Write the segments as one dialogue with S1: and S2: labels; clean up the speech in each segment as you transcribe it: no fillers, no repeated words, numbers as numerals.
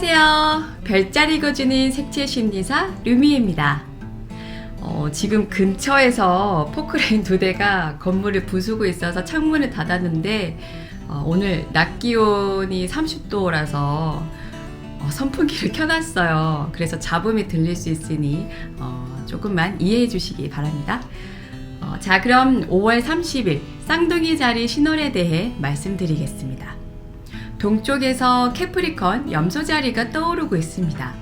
S1: 안녕하세요. 별자리 읽어주는 색채심리사 류미입니다. 지금 근처에서 포크레인 2대가 건물을 부수고 있어서 창문을 닫았는데 오늘 낮 기온이 30도라서 선풍기를 켜놨어요. 그래서 잡음이 들릴 수 있으니 조금만 이해해 주시기 바랍니다. 자, 그럼 5월 30일 쌍둥이 자리 신월에 대해 말씀드리겠습니다. 동쪽에서 캐프리컨 염소자리가 떠오르고 있습니다.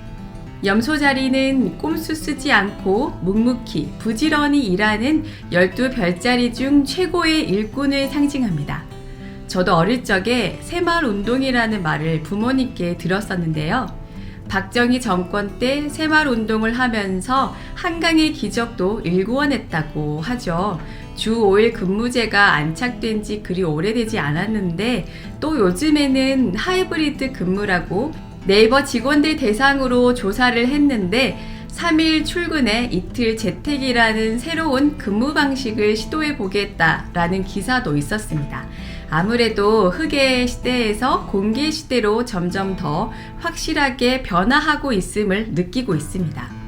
S1: 염소자리는 꼼수 쓰지 않고 묵묵히 부지런히 일하는 12별자리 중 최고의 일꾼을 상징합니다. 저도 어릴 적에 새마을운동이라는 말을 부모님께 들었었는데요. 박정희 정권 때 새마을운동을 하면서 한강의 기적도 일구어냈다고 하죠. 주 5일 근무제가 안착된 지 그리 오래되지 않았는데 또 요즘에는 하이브리드 근무라고 네이버 직원들 대상으로 조사를 했는데 3일 출근에 이틀 재택이라는 새로운 근무 방식을 시도해 보겠다라는 기사도 있었습니다. 아무래도 흑의 시대에서 공개 시대로 점점 더 확실하게 변화하고 있음을 느끼고 있습니다.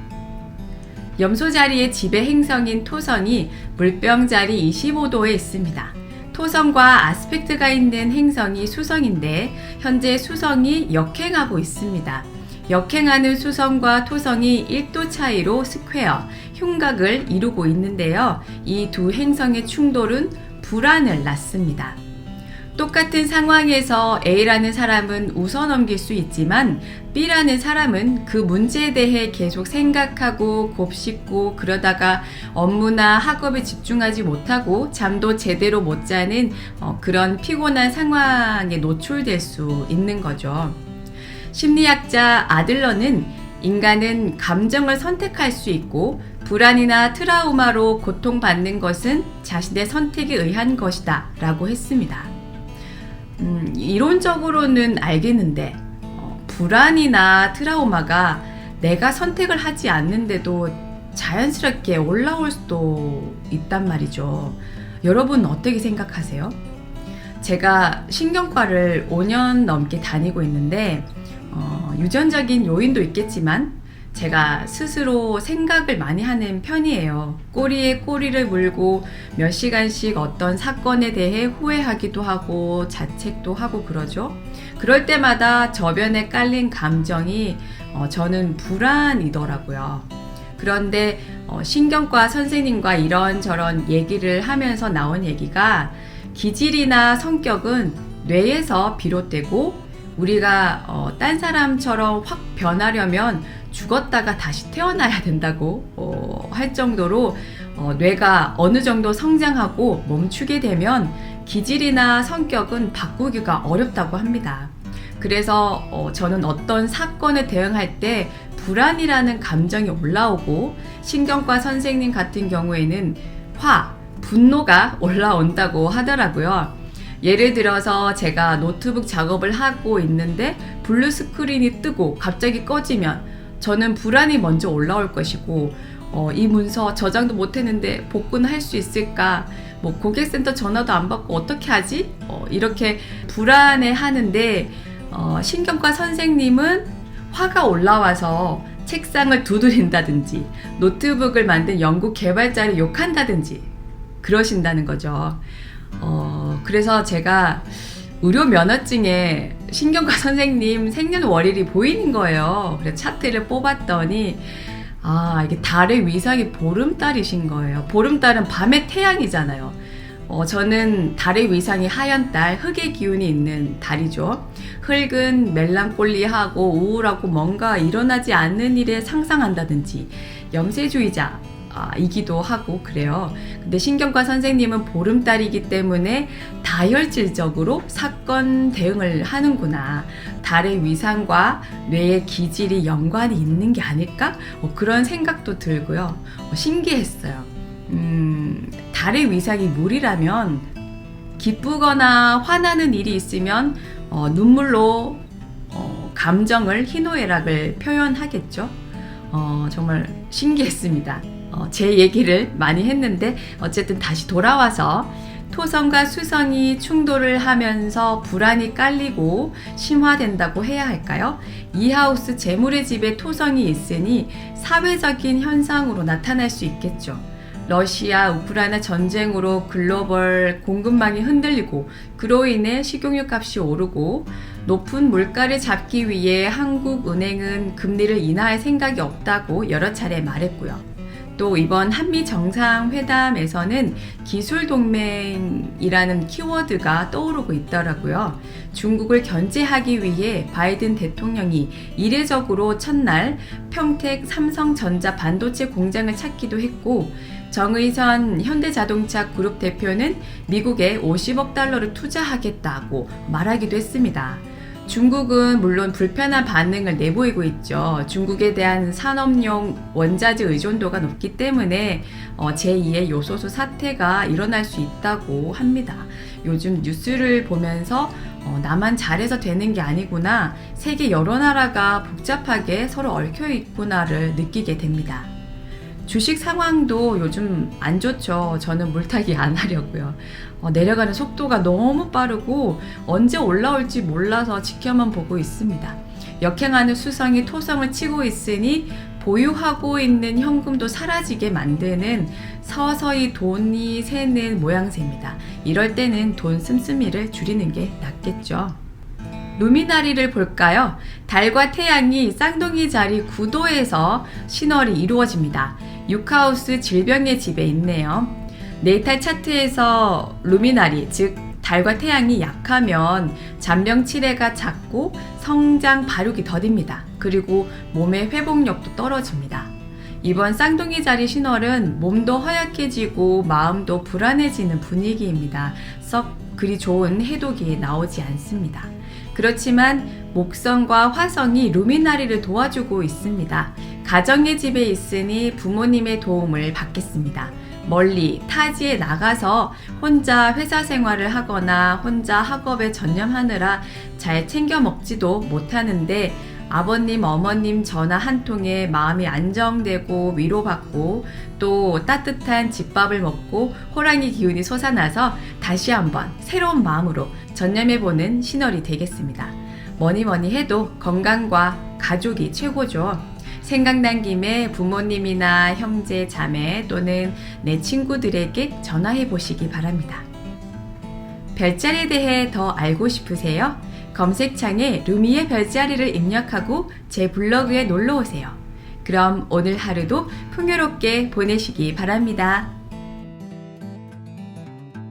S1: 염소자리의 지배 행성인 토성이 물병자리 25도에 있습니다. 토성과 아스펙트가 있는 행성이 수성인데 현재 수성이 역행하고 있습니다. 역행하는 수성과 토성이 1도 차이로 스퀘어, 흉곽을 이루고 있는데요. 이 두 행성의 충돌은 불안을 낳습니다. 똑같은 상황에서 A라는 사람은 웃어넘길 수 있지만 B라는 사람은 그 문제에 대해 계속 생각하고 곱씹고 그러다가 업무나 학업에 집중하지 못하고 잠도 제대로 못 자는 그런 피곤한 상황에 노출될 수 있는 거죠. 심리학자 아들러는 인간은 감정을 선택할 수 있고 불안이나 트라우마로 고통받는 것은 자신의 선택에 의한 것이다 라고 했습니다. 이론적으로는 알겠는데 불안이나 트라우마가 내가 선택을 하지 않는데도 자연스럽게 올라올 수도 있단 말이죠. 여러분 어떻게 생각하세요? 제가 신경과를 5년 넘게 다니고 있는데 유전적인 요인도 있겠지만 제가 스스로 생각을 많이 하는 편이에요. 꼬리에 꼬리를 물고 몇 시간씩 어떤 사건에 대해 후회하기도 하고 자책도 하고 그러죠. 그럴 때마다 저변에 깔린 감정이 저는 불안이더라고요. 그런데 신경과 선생님과 이런저런 얘기를 하면서 나온 얘기가 기질이나 성격은 뇌에서 비롯되고 우리가 딴 사람처럼 확 변하려면 죽었다가 다시 태어나야 된다고 할 정도로 뇌가 어느 정도 성장하고 멈추게 되면 기질이나 성격은 바꾸기가 어렵다고 합니다. 그래서 저는 어떤 사건에 대응할 때 불안이라는 감정이 올라오고 신경과 선생님 같은 경우에는 분노가 올라온다고 하더라고요. 예를 들어서 제가 노트북 작업을 하고 있는데 블루 스크린이 뜨고 갑자기 꺼지면 저는 불안이 먼저 올라올 것이고 이 문서 저장도 못했는데 복구는 할 수 있을까? 고객센터 전화도 안 받고 어떻게 하지? 이렇게 불안해 하는데 신경과 선생님은 화가 올라와서 책상을 두드린다든지 노트북을 만든 연구 개발자를 욕한다든지 그러신다는 거죠. 그래서 제가 의료 면허증에 신경과 선생님 생년월일이 보이는 거예요. 그래서 차트를 뽑았더니 이게 달의 위상이 보름달이신 거예요. 보름달은 밤의 태양이잖아요. 저는 달의 위상이 하얀 달, 흑의 기운이 있는 달이죠. 흙은 멜랑콜리하고 우울하고 뭔가 일어나지 않는 일에 상상한다든지 염세주의자 이기도 하고 그래요. 근데 신경과 선생님은 보름달이기 때문에 다혈질적으로 사건 대응을 하는구나. 달의 위상과 뇌의 기질이 연관이 있는 게 아닐까? 그런 생각도 들고요. 신기했어요. 달의 위상이 물이라면 기쁘거나 화나는 일이 있으면 눈물로 감정을 희노애락을 표현하겠죠. 정말 신기했습니다. 제 얘기를 많이 했는데 어쨌든 다시 돌아와서 토성과 수성이 충돌을 하면서 불안이 깔리고 심화된다고 해야 할까요? 이 하우스 재물의 집에 토성이 있으니 사회적인 현상으로 나타날 수 있겠죠. 러시아, 우크라이나 전쟁으로 글로벌 공급망이 흔들리고 그로 인해 식용유 값이 오르고 높은 물가를 잡기 위해 한국은행은 금리를 인하할 생각이 없다고 여러 차례 말했고요. 또 이번 한미 정상회담에서는 기술동맹이라는 키워드가 떠오르고 있더라고요. 중국을 견제하기 위해 바이든 대통령이 이례적으로 첫날 평택 삼성전자 반도체 공장을 찾기도 했고, 정의선 현대자동차 그룹 대표는 미국에 50억 달러를 투자하겠다고 말하기도 했습니다. 중국은 물론 불편한 반응을 내보이고 있죠. 중국에 대한 산업용 원자재 의존도가 높기 때문에 제2의 요소수 사태가 일어날 수 있다고 합니다. 요즘 뉴스를 보면서 나만 잘해서 되는 게 아니구나, 세계 여러 나라가 복잡하게 서로 얽혀 있구나를 느끼게 됩니다. 주식 상황도 요즘 안 좋죠. 저는 물타기 안 하려고요. 내려가는 속도가 너무 빠르고 언제 올라올지 몰라서 지켜만 보고 있습니다. 역행하는 수성이 토성을 치고 있으니 보유하고 있는 현금도 사라지게 만드는 서서히 돈이 새는 모양새입니다. 이럴 때는 돈 씀씀이를 줄이는 게 낫겠죠. 루미나리를 볼까요? 달과 태양이 쌍둥이 자리 9도에서 신월이 이루어집니다. 6하우스 질병의 집에 있네요. 네이탈 차트에서 루미나리, 즉 달과 태양이 약하면 잔병 치레가 작고 성장 발육이 더딥니다. 그리고 몸의 회복력도 떨어집니다. 이번 쌍둥이 자리 신월은 몸도 허약해지고 마음도 불안해지는 분위기입니다. 썩 그리 좋은 해독이 나오지 않습니다. 그렇지만 목성과 화성이 루미나리를 도와주고 있습니다. 가정의 집에 있으니 부모님의 도움을 받겠습니다. 멀리 타지에 나가서 혼자 회사 생활을 하거나 혼자 학업에 전념하느라 잘 챙겨 먹지도 못하는데 아버님, 어머님 전화 한 통에 마음이 안정되고 위로받고 또 따뜻한 집밥을 먹고 호랑이 기운이 솟아나서 다시 한번 새로운 마음으로 전념해보는 신월이 되겠습니다. 뭐니 해도 건강과 가족이 최고죠. 생각난 김에 부모님이나 형제, 자매 또는 내 친구들에게 전화해 보시기 바랍니다. 별자리에 대해 더 알고 싶으세요? 검색창에 루미의 별자리를 입력하고 제 블로그에 놀러오세요. 그럼 오늘 하루도 풍요롭게 보내시기 바랍니다.